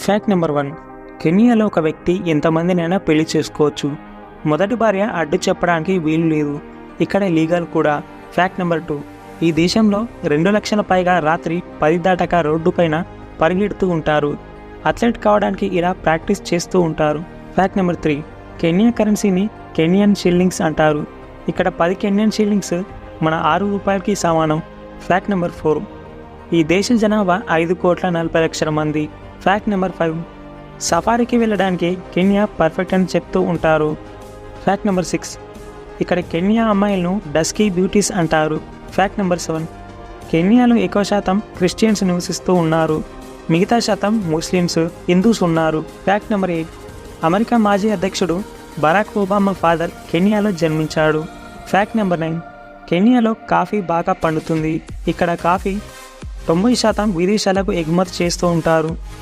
Fact number 1. కెనియాలో ఒక వ్యక్తి ఎంతమందినైనా పెళ్లి చేసుకోవచ్చు. మొదటి భార్య అడ్డు చెప్పడానికి వీలు లేదు. ఇక్కడ లీగల్ కూడా. Fact number 2. ఈ దేశంలో 2 లక్షల పైగా రాత్రి 10 దాటాక రోడ్డుపైన పరిగెడుతూ ఉంటారు. అథ్లెట్ కావడానికి ఇలా ప్రాక్టీస్ చేస్తూ ఉంటారు. Fact number 3. కెనియా కరెన్సీని కెనియన్ షిల్లింగ్స్ అంటారు. ఇక్కడ 10 కెనియన్ షిల్లింగ్స్ మన 6 రూపాయలకి సమానం. Fact number 4. ఈ దేశ జనాభా 5,40,00,000 మంది. Fact number 5. సఫారీకి వెళ్ళడానికి కెనియా పర్ఫెక్ట్ అని చెప్తూ ఉంటారు. Fact number 6. ఇక్కడ కెనియా అమ్మాయిలను డస్కీ బ్యూటీస్ అంటారు. Fact number 7. కెనియాలో ఎక్కువ శాతం క్రిస్టియన్స్ నివసిస్తూ ఉన్నారు. మిగతా శాతం ముస్లిమ్స్, హిందూస్ ఉన్నారు. Fact number 8. అమెరికా మాజీ అధ్యక్షుడు బరాక్ ఒబామా ఫాదర్ కెనియాలో జన్మించాడు. Fact number 9. కెనియాలో కాఫీ బాగా పండుతుంది. ఇక్కడ కాఫీ 90% విదేశాలకు ఎగుమతి చేస్తూ ఉంటారు.